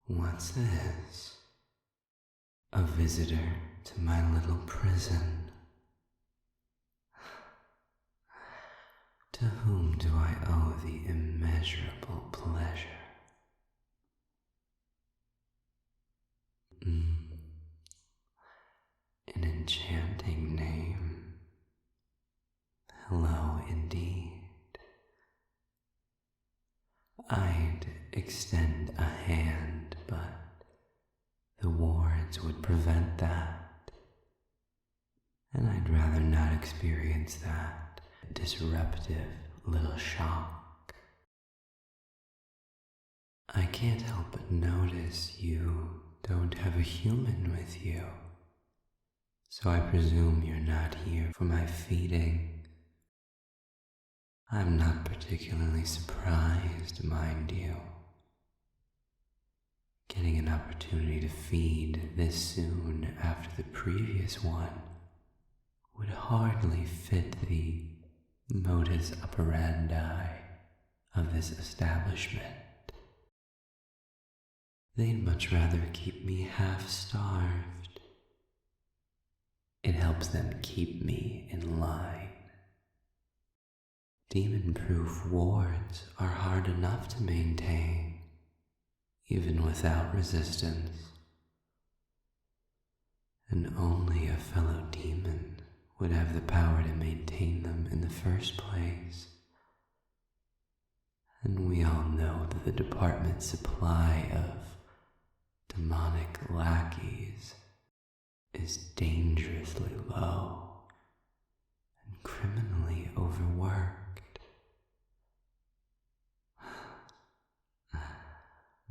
What's this? A visitor to my little prison. To whom do I owe the immeasurable pleasure? An enchanting name. Hello, indeed. I'd extend a hand, but the wards would prevent that, and I'd rather not experience that disruptive little shock. I can't help but notice you don't have a human with you, so I presume you're not here for my feeding. I'm not particularly surprised, mind you. Getting an opportunity to feed this soon after the previous one would hardly fit the modus operandi of this establishment. They'd much rather keep me half-starved. It helps them keep me in line. Demon-proof wards are hard enough to maintain, even without resistance. And only a fellow demon would have the power to maintain them in the first place. And we all know that the department's supply of demonic lackeys is dangerously low and criminally overworked.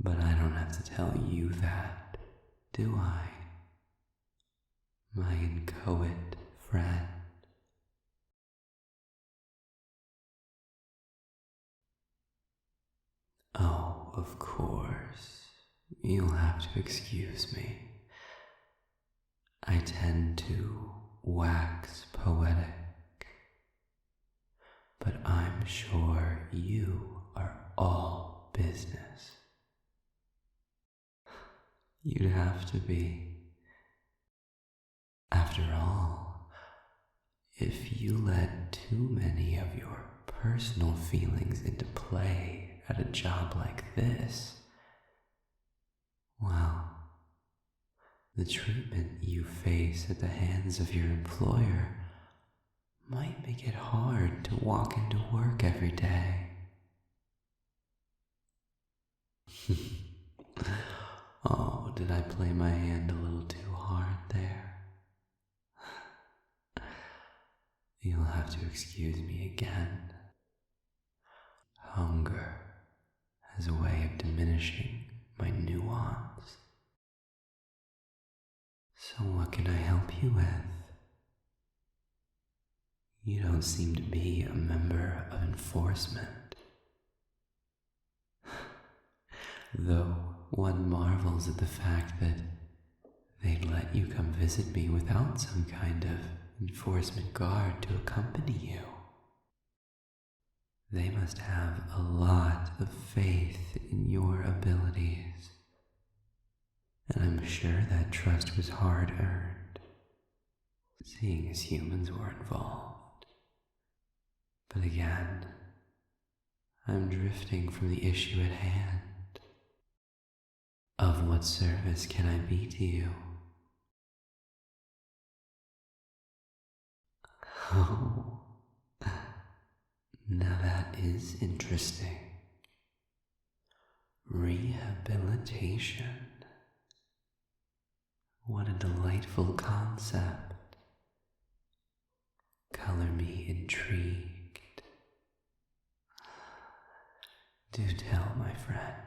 But I don't have to tell you that, do I? My inchoate friend. Oh, of course. You'll have to excuse me. I tend to wax poetic, but I'm sure you are all business. You'd have to be. After all, if you let too many of your personal feelings into play at a job like this, well, the treatment you face at the hands of your employer might make it hard to walk into work every day. Oh, did I play my hand a little too hard there? You'll have to excuse me again. Hunger has a way of diminishing my nuance. So what can I help you with? You don't seem to be a member of enforcement. Though one marvels at the fact that they'd let you come visit me without some kind of enforcement guard to accompany you. They must have a lot of faith in your abilities, and I'm sure that trust was hard-earned, seeing as humans were involved. But again, I'm drifting from the issue at hand. Of what service can I be to you? Oh, now that is interesting. Rehabilitation. What a delightful concept. Color me intrigued. Do tell, my friend.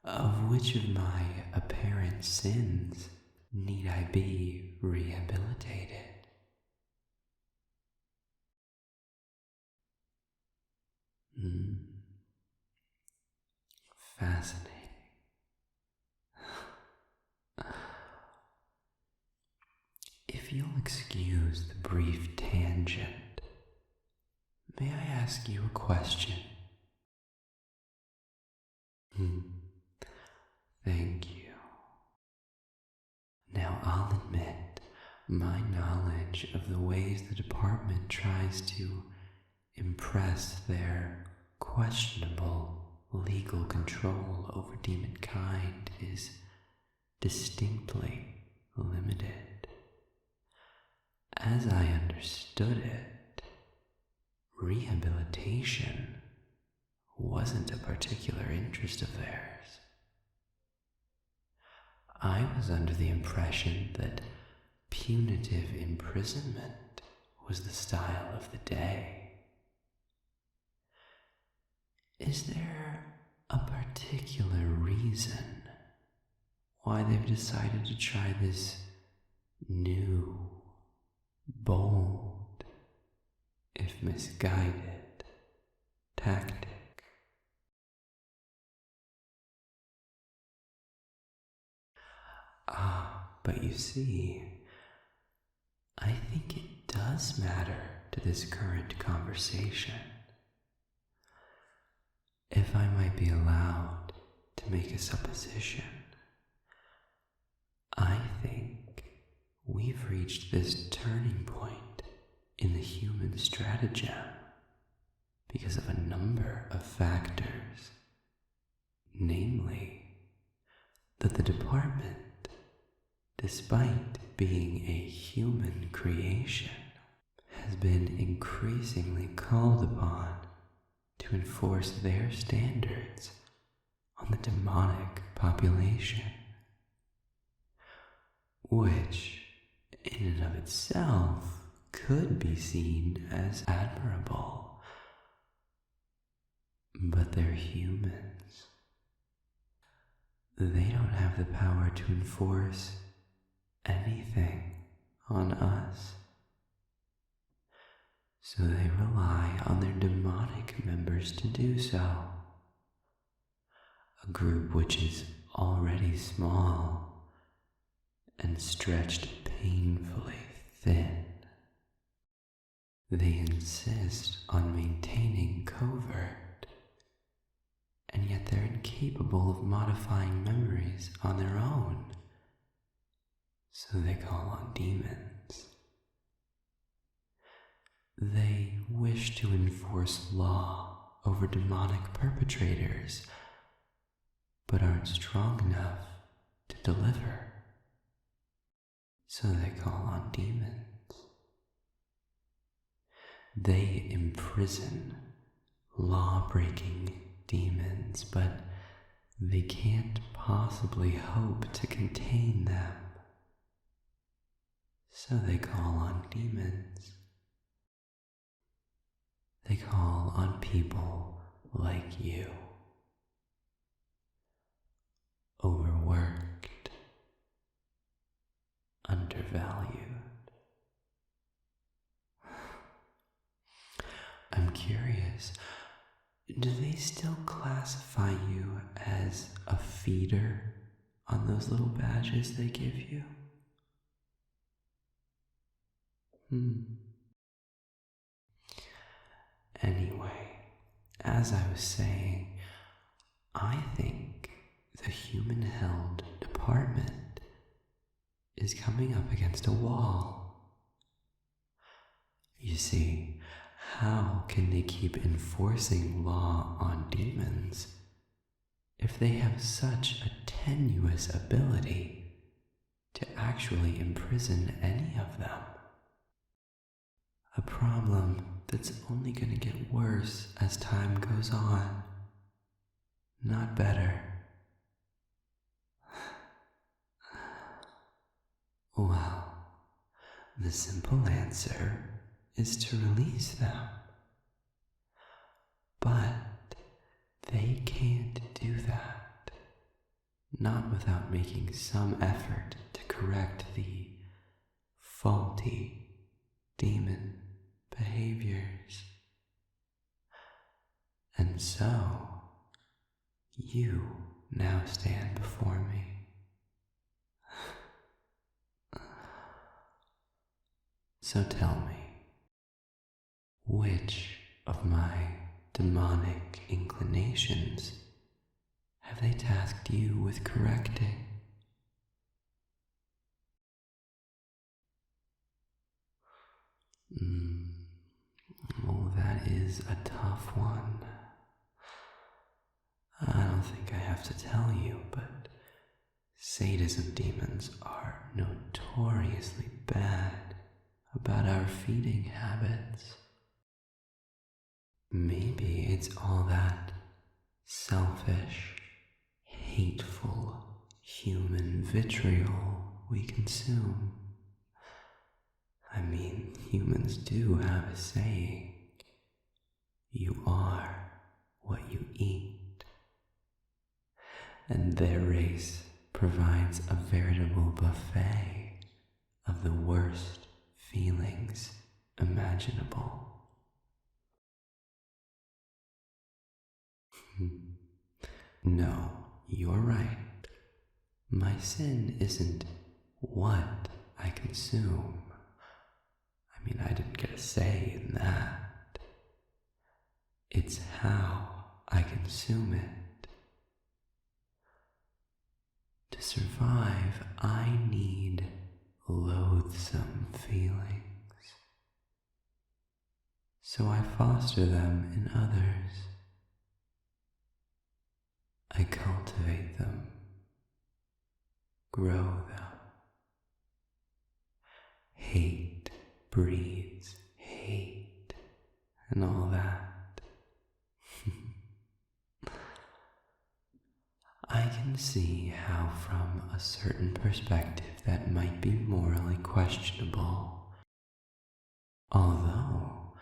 Of which of my apparent sins need I be rehabilitated? Fascinating. If you'll excuse the brief tangent, may I ask you a question? Thank my knowledge of the ways the department tries to impress their questionable legal control over demonkind is distinctly limited. As I understood it, rehabilitation wasn't a particular interest of theirs. I was under the impression that punitive imprisonment was the style of the day. Is there a particular reason why they've decided to try this new, bold, if misguided, tactic? But you see, I think it does matter to this current conversation. If I might be allowed to make a supposition, I think we've reached this turning point in the human stratagem because of a number of factors, namely that the department, despite being a human creation, has been increasingly called upon to enforce their standards on the demonic population, which in and of itself could be seen as admirable. But they're humans. They don't have the power to enforce anything on us. So they rely on their demonic members to do so. A group which is already small and stretched painfully thin. They insist on maintaining covert, and yet they're incapable of modifying memories on their own. So they call on demons. They wish to enforce law over demonic perpetrators, but aren't strong enough to deliver. So they call on demons. They imprison law-breaking demons, but they can't possibly hope to contain them. So they call on demons. They call on people like you. Overworked, undervalued. I'm curious, do they still classify you as a feeder on those little badges they give you? Anyway, as I was saying, I think the human-held department is coming up against a wall. You see, how can they keep enforcing law on demons if they have such a tenuous ability to actually imprison any of them? A problem that's only going to get worse as time goes on, not better. Well, the simple answer is to release them. But they can't do that, not without making some effort to correct the faulty demon behaviors. And so, you now stand before me. So tell me, which of my demonic inclinations have they tasked you with correcting? is a tough one. I don't think I have to tell you, but sadism demons are notoriously bad about our feeding habits. Maybe it's all that selfish, hateful, human vitriol we consume. I mean, humans do have a saying, you are what you eat. And their race provides a veritable buffet of the worst feelings imaginable. No, you're right. My sin isn't what I consume. I mean, I didn't get a say in that. It's how I consume it. To survive, I need loathsome feelings. So I foster them in others. I cultivate them, grow them. Hate breeds hate, and all that. I can see how from a certain perspective that might be morally questionable. Although,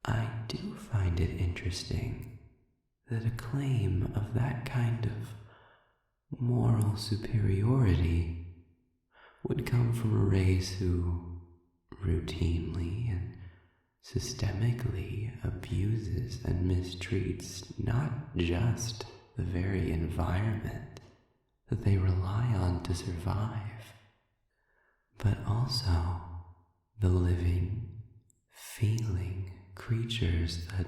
I do find it interesting that a claim of that kind of moral superiority would come from a race who routinely and systemically abuses and mistreats not just the very environment that they rely on to survive, but also the living, feeling creatures that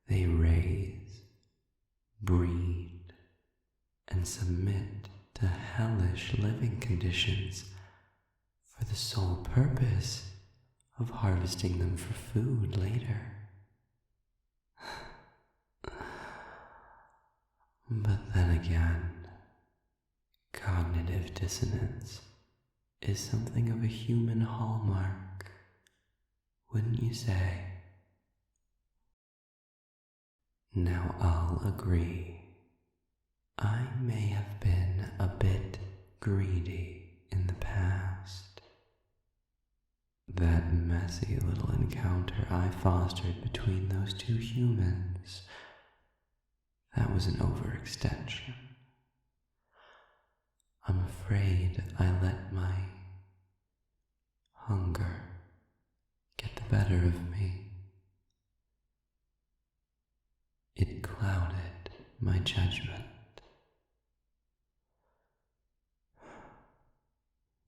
they raise, breed, and submit to hellish living conditions for the sole purpose of harvesting them for food later. But then again, cognitive dissonance is something of a human hallmark, wouldn't you say? Now I'll agree. I may have been a bit greedy in the past. That messy little encounter I fostered between those two humans, that was an overextension. I'm afraid I let my hunger get the better of me. It clouded my judgment.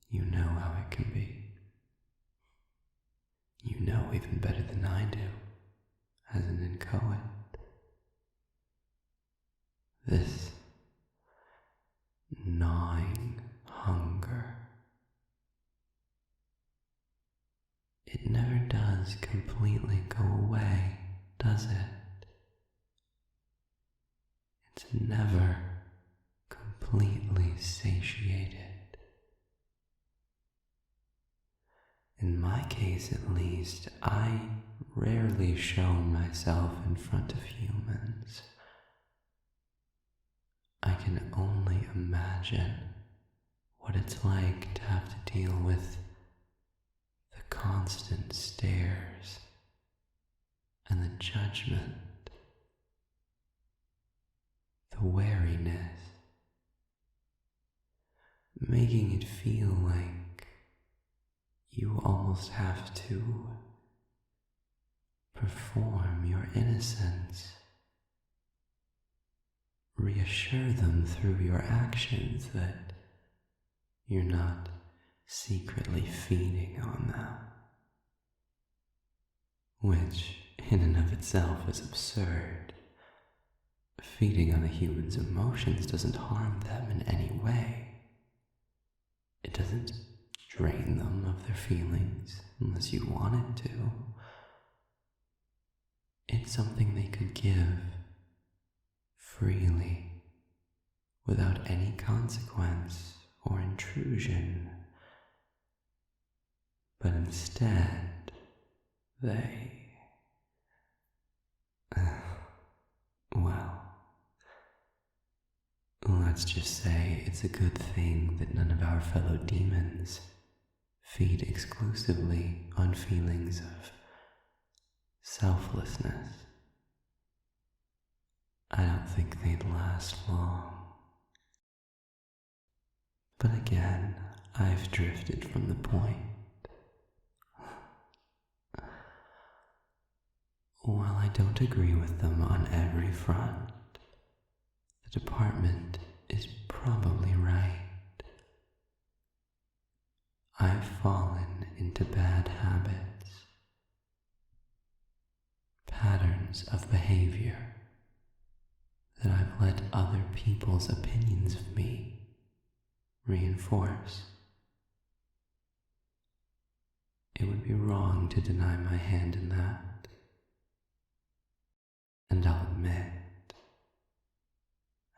You know how it can be. You know even better than I do, as an inchoate. This gnawing hunger, it never does completely go away, does it? It's never completely satiated. In my case, at least, I rarely show myself in front of humans. I can only imagine what it's like to have to deal with the constant stares and the judgment, the wariness, making it feel like you almost have to perform your innocence, reassure them through your actions that you're not secretly feeding on them, which in and of itself is absurd. Feeding on a human's emotions doesn't harm them in any way. It doesn't drain them of their feelings unless you want it to. It's something they could give freely, without any consequence or intrusion. But instead, they... well, let's just say it's a good thing that none of our fellow demons feed exclusively on feelings of selflessness. I don't think they'd last long. But again, I've drifted from the point. While I don't agree with them on every front, the department is probably right. I've fallen into bad habits, patterns of behavior that I've let other people's opinions of me reinforce. It would be wrong to deny my hand in that. And I'll admit,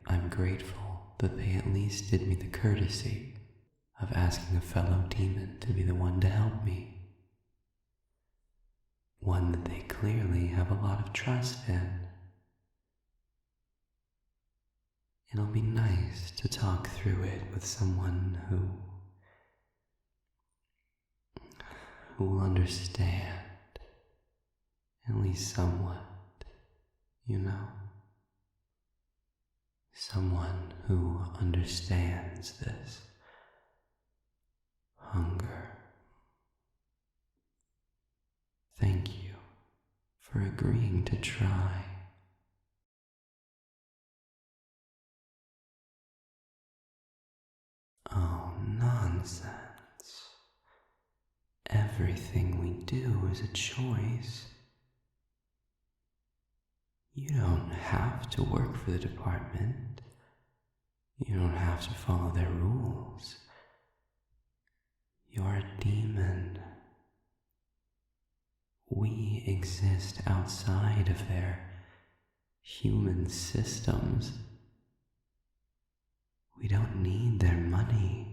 I'm grateful that they at least did me the courtesy of asking a fellow demon to be the one to help me. One that they clearly have a lot of trust in. It'll be nice to talk through it with someone who will understand, at least somewhat, you know? Someone who understands this hunger. Thank you for agreeing to try. Oh, nonsense. Everything we do is a choice. You don't have to work for the department. You don't have to follow their rules. You're a demon. We exist outside of their human systems. We don't need their money.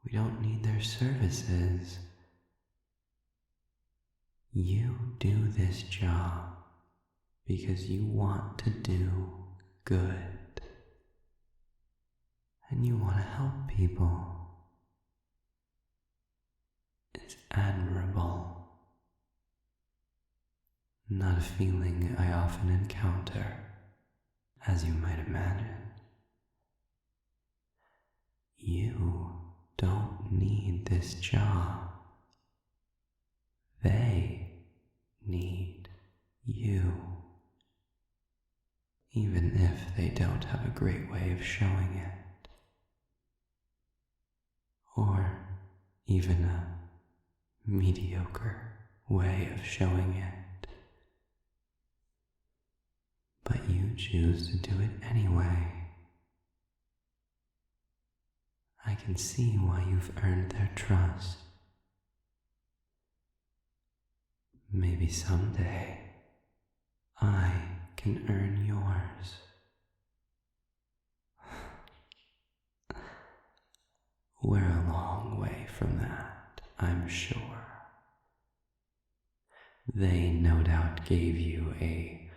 We don't need their services. You do this job because you want to do good. And you want to help people. It's admirable. Not a feeling I often encounter, as you might imagine. You don't need this job. They need you. Even if they don't have a great way of showing it. Or even a mediocre way of showing it. But you choose to do it anyway. I can see why you've earned their trust. Maybe someday I can earn yours. We're a long way from that, I'm sure. They no doubt gave you a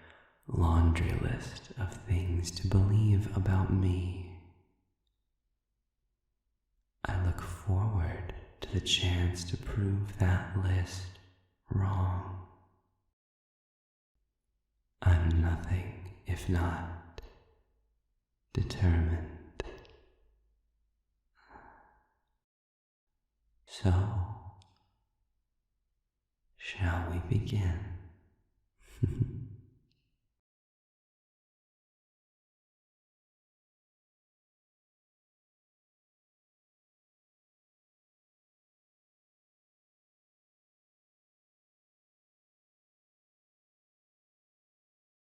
laundry list of things to believe about me. I look forward to the chance to prove that list wrong. I'm nothing if not determined. So, shall we begin?